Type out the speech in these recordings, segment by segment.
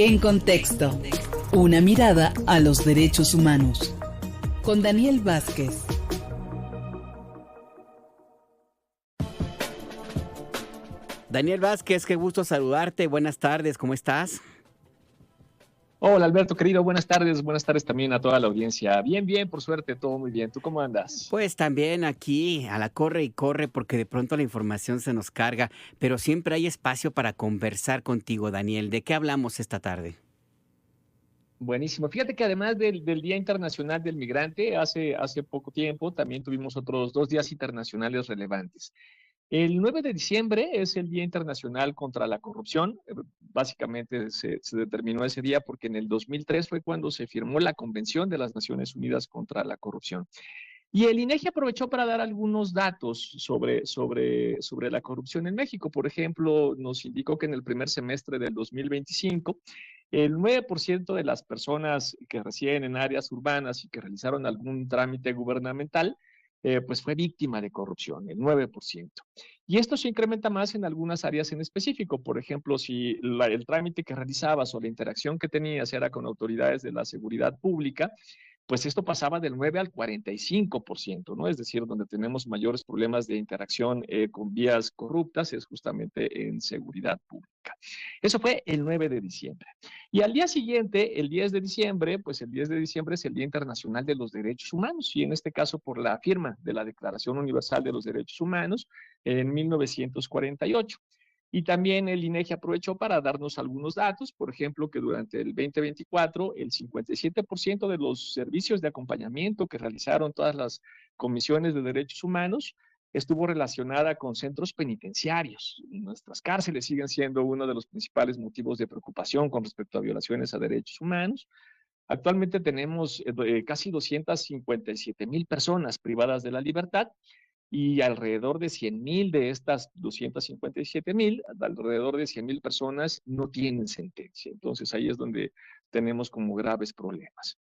En contexto, una mirada a los derechos humanos. Con Daniel Vázquez. Daniel Vázquez, qué gusto saludarte. Buenas tardes, ¿cómo estás? Hola Alberto, querido, buenas tardes también a toda la audiencia. Bien, bien, por suerte, todo muy bien. ¿Tú cómo andas? Pues también aquí a la corre y corre porque de pronto la información se nos carga, pero siempre hay espacio para conversar contigo, Daniel. ¿De qué hablamos esta tarde? Buenísimo. Fíjate que además del Día Internacional del Migrante, hace poco tiempo también tuvimos otros 2 días internacionales relevantes. El 9 de diciembre es el Día Internacional contra la Corrupción. Básicamente se determinó ese día porque en el 2003 fue cuando se firmó la Convención de las Naciones Unidas contra la Corrupción. Y el INEGI aprovechó para dar algunos datos sobre la corrupción en México. Por ejemplo, nos indicó que en el primer semestre del 2025, el 9% de las personas que residen en áreas urbanas y que realizaron algún trámite gubernamental, pues fue víctima de corrupción, el 9%. Y esto se incrementa más en algunas áreas en específico. Por ejemplo, si el trámite que realizabas o la interacción que tenías era con autoridades de la seguridad pública, pues esto pasaba del 9 al 45%, ¿no? Es decir, donde tenemos mayores problemas de interacción con vías corruptas es justamente en seguridad pública. Eso fue el 9 de diciembre. Y al día siguiente, el 10 de diciembre, pues el 10 de diciembre es el Día Internacional de los Derechos Humanos, y en este caso por la firma de la Declaración Universal de los Derechos Humanos en 1948. Y también el INEGI aprovechó para darnos algunos datos, por ejemplo, que durante el 2024 el 57% de los servicios de acompañamiento que realizaron todas las comisiones de derechos humanos estuvo relacionada con centros penitenciarios. Nuestras cárceles siguen siendo uno de los principales motivos de preocupación con respecto a violaciones a derechos humanos. Actualmente tenemos casi 257,000 personas privadas de la libertad, y alrededor de 100,000 de estas 257,000, alrededor de 100,000 personas no tienen sentencia. Entonces ahí es donde tenemos como graves problemas.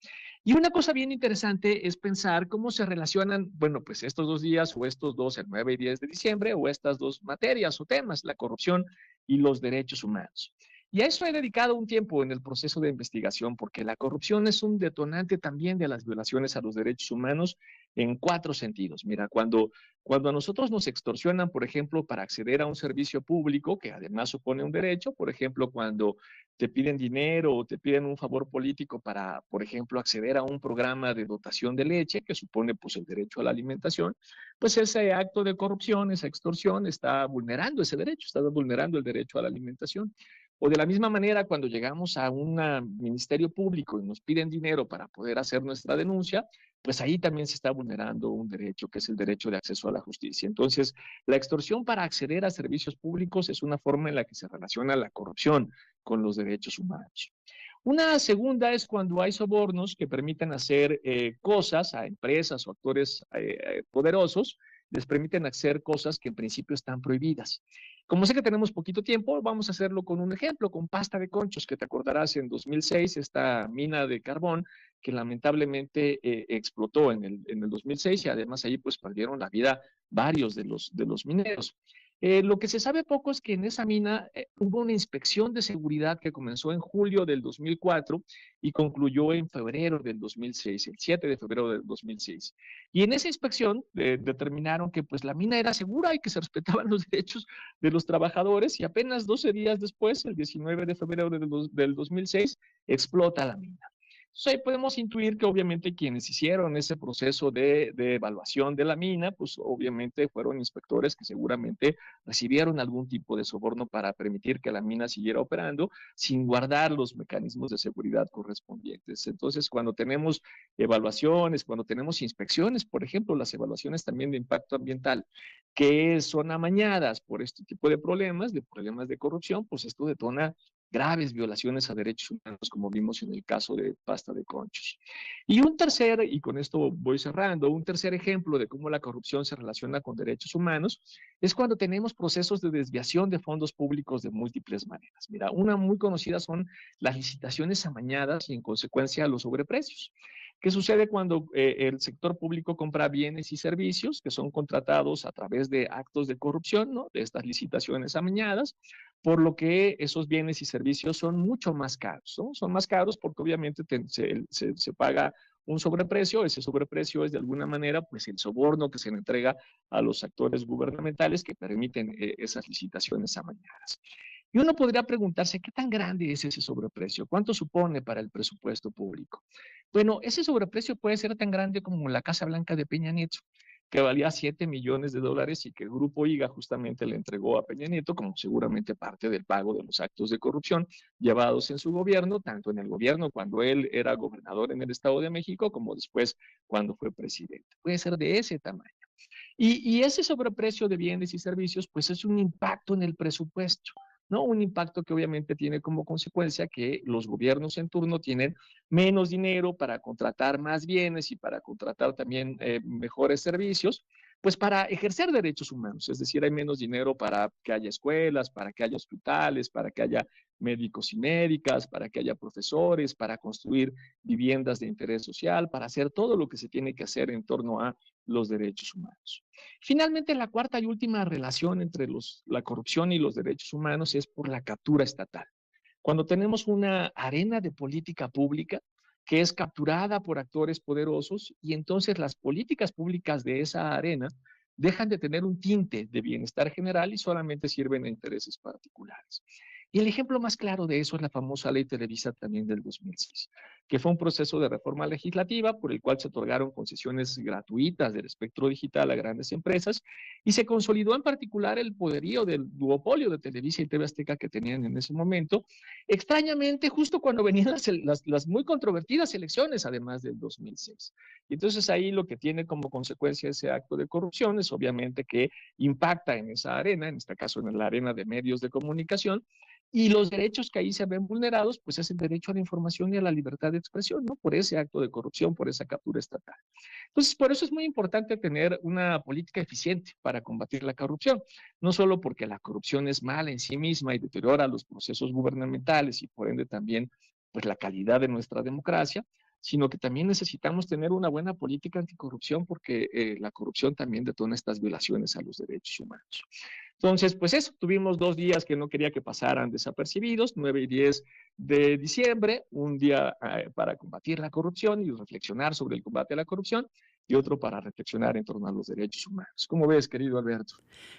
Y una cosa bien interesante es pensar cómo se relacionan, bueno, pues estos 2 días o estos dos, el 9 y 10 de diciembre, o estas dos materias o temas, la corrupción y los derechos humanos. Y a eso he dedicado un tiempo en el proceso de investigación, porque la corrupción es un detonante también de las violaciones a los derechos humanos en 4 sentidos. Mira, cuando a nosotros nos extorsionan, por ejemplo, para acceder a un servicio público, que además supone un derecho, por ejemplo, cuando te piden dinero o te piden un favor político para, por ejemplo, acceder a un programa de dotación de leche, que supone pues el derecho a la alimentación, pues ese acto de corrupción, esa extorsión está vulnerando ese derecho, está vulnerando el derecho a la alimentación. O de la misma manera, cuando llegamos a un ministerio público y nos piden dinero para poder hacer nuestra denuncia, pues ahí también se está vulnerando un derecho, que es el derecho de acceso a la justicia. Entonces, la extorsión para acceder a servicios públicos es una forma en la que se relaciona la corrupción con los derechos humanos. Una segunda es cuando hay sobornos que permiten hacer cosas a empresas o actores poderosos, les permiten hacer cosas que en principio están prohibidas. Como sé que tenemos poquito tiempo, vamos a hacerlo con un ejemplo, con pasta de conchos, que te acordarás en 2006, esta mina de carbón que lamentablemente explotó en el 2006, y además ahí pues perdieron la vida varios de los mineros. Lo que se sabe poco es que en esa mina hubo una inspección de seguridad que comenzó en julio del 2004 y concluyó en febrero del 2006, el 7 de febrero del 2006. Y en esa inspección determinaron que pues la mina era segura y que se respetaban los derechos de los trabajadores, y apenas 12 días después, el 19 de febrero del 2006, explota la mina. Entonces ahí podemos intuir que obviamente quienes hicieron ese proceso de evaluación de la mina, pues obviamente fueron inspectores que seguramente recibieron algún tipo de soborno para permitir que la mina siguiera operando sin guardar los mecanismos de seguridad correspondientes. Entonces, cuando tenemos evaluaciones, cuando tenemos inspecciones, por ejemplo, las evaluaciones también de impacto ambiental, que son amañadas por este tipo de problemas de corrupción, pues esto detona graves violaciones a derechos humanos, como vimos en el caso de pasta de conchos. Y un tercer, y con esto voy cerrando, un tercer ejemplo de cómo la corrupción se relaciona con derechos humanos es cuando tenemos procesos de desviación de fondos públicos de múltiples maneras. Mira, una muy conocida son las licitaciones amañadas y en consecuencia los sobreprecios. ¿Qué sucede cuando el sector público compra bienes y servicios que son contratados a través de actos de corrupción, ¿no? De estas licitaciones amañadas? por lo que esos bienes y servicios son mucho más caros, ¿no? Son más caros porque obviamente se paga un sobreprecio. Ese sobreprecio es de alguna manera pues el soborno que se le entrega a los actores gubernamentales que permiten esas licitaciones amañadas. Y uno podría preguntarse, ¿qué tan grande es ese sobreprecio? ¿Cuánto supone para el presupuesto público? Bueno, ese sobreprecio puede ser tan grande como la Casa Blanca de Peña Nieto, que valía $7 millones y que el Grupo IGA justamente le entregó a Peña Nieto como seguramente parte del pago de los actos de corrupción llevados en su gobierno, tanto en el gobierno cuando él era gobernador en el Estado de México, como después cuando fue presidente. Puede ser de ese tamaño. Y ese sobreprecio de bienes y servicios, pues es un impacto en el presupuesto, ¿no? Un impacto que obviamente tiene como consecuencia que los gobiernos en turno tienen menos dinero para contratar más bienes y para contratar también mejores servicios, pues para ejercer derechos humanos. Es decir, hay menos dinero para que haya escuelas, para que haya hospitales, para que haya médicos y médicas, para que haya profesores, para construir viviendas de interés social, para hacer todo lo que se tiene que hacer en torno a los derechos humanos. Finalmente, la cuarta y última relación entre la corrupción y los derechos humanos es por la captura estatal. Cuando tenemos una arena de política pública que es capturada por actores poderosos y entonces las políticas públicas de esa arena dejan de tener un tinte de bienestar general y solamente sirven a intereses particulares. Y el ejemplo más claro de eso es la famosa Ley Televisa también del 2006, que fue un proceso de reforma legislativa por el cual se otorgaron concesiones gratuitas del espectro digital a grandes empresas y se consolidó en particular el poderío del duopolio de Televisa y TV Azteca que tenían en ese momento, extrañamente justo cuando venían las muy controvertidas elecciones, además del 2006. Y entonces ahí lo que tiene como consecuencia ese acto de corrupción es obviamente que impacta en esa arena, en este caso en la arena de medios de comunicación, y los derechos que ahí se ven vulnerados, pues es el derecho a la información y a la libertad de expresión, ¿no? Por ese acto de corrupción, por esa captura estatal. Entonces, por eso es muy importante tener una política eficiente para combatir la corrupción, no solo porque la corrupción es mala en sí misma y deteriora los procesos gubernamentales y por ende también pues la calidad de nuestra democracia, sino que también necesitamos tener una buena política anticorrupción porque la corrupción también detona estas violaciones a los derechos humanos. Entonces, pues eso, tuvimos 2 días que no quería que pasaran desapercibidos, 9 y 10 de diciembre, un día para combatir la corrupción y reflexionar sobre el combate a la corrupción, y otro para reflexionar en torno a los derechos humanos. ¿Cómo ves, querido Alberto?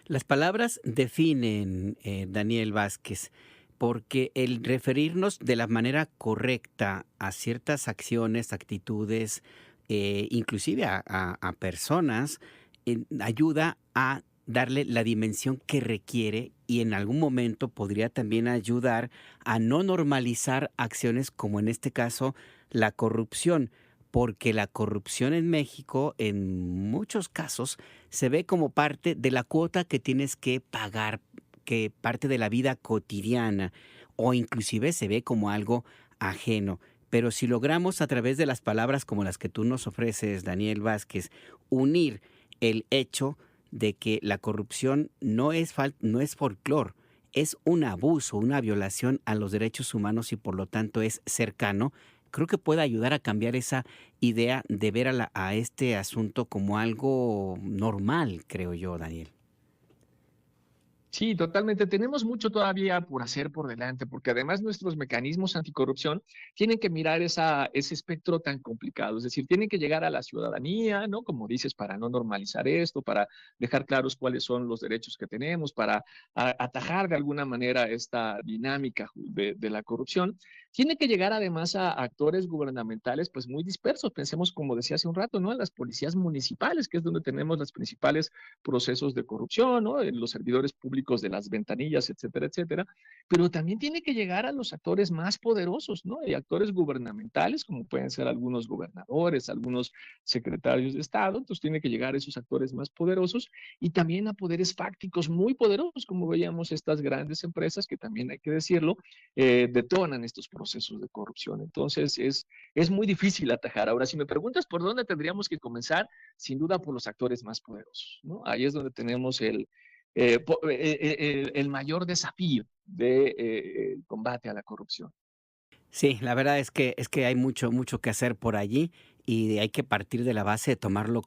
Las palabras definen, Daniel Vázquez, porque el referirnos de la manera correcta a ciertas acciones, actitudes, inclusive a personas, ayuda a darle la dimensión que requiere y en algún momento podría también ayudar a no normalizar acciones como en este caso la corrupción, porque la corrupción en México en muchos casos se ve como parte de la cuota que tienes que pagar, que parte de la vida cotidiana, o inclusive se ve como algo ajeno. Pero si logramos a través de las palabras como las que tú nos ofreces, Daniel Vázquez, unir el hecho de que la corrupción no es folclor, es un abuso, una violación a los derechos humanos y por lo tanto es cercano, creo que puede ayudar a cambiar esa idea de ver a este asunto como algo normal, creo yo, Daniel. Sí, totalmente. Tenemos mucho todavía por hacer por delante, porque además nuestros mecanismos anticorrupción tienen que mirar ese espectro tan complicado, es decir, tienen que llegar a la ciudadanía, ¿no? Como dices, para no normalizar esto, para dejar claros cuáles son los derechos que tenemos, para atajar de alguna manera esta dinámica de la corrupción. Tiene que llegar además a actores gubernamentales pues muy dispersos. Pensemos, como decía hace un rato, ¿no? En las policías municipales, que es donde tenemos los principales procesos de corrupción, ¿no? En los servidores públicos de las ventanillas, etcétera, etcétera. Pero también tiene que llegar a los actores más poderosos, ¿no? Y actores gubernamentales, como pueden ser algunos gobernadores, algunos secretarios de Estado. Entonces tiene que llegar a esos actores más poderosos y también a poderes fácticos muy poderosos, como veíamos estas grandes empresas que también hay que decirlo, detonan estos procesos de corrupción. Entonces es muy difícil atajar. Ahora, si me preguntas por dónde tendríamos que comenzar, sin duda por los actores más poderosos, ¿no? Ahí es donde tenemos el mayor desafío de combate a la corrupción. Sí, la verdad es que hay mucho que hacer por allí y hay que partir de la base de tomarlo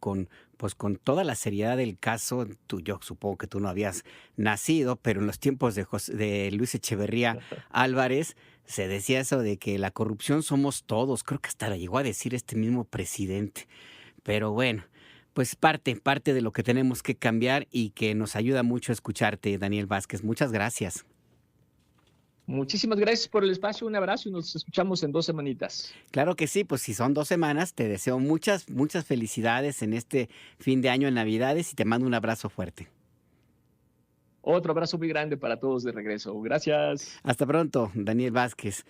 pues con toda la seriedad del caso. Yo supongo que tú no habías nacido, pero en los tiempos de Luis Echeverría Álvarez se decía eso de que la corrupción somos todos. Creo que hasta lo llegó a decir este mismo presidente. Pero bueno, pues parte de lo que tenemos que cambiar y que nos ayuda mucho a escucharte, Daniel Vázquez. Muchas gracias. Muchísimas gracias por el espacio, un abrazo y nos escuchamos en 2 semanitas. Claro que sí, pues si son 2 semanas, te deseo muchas felicidades en este fin de año, en Navidades, y te mando un abrazo fuerte. Otro abrazo muy grande para todos de regreso. Gracias. Hasta pronto, Daniel Vázquez.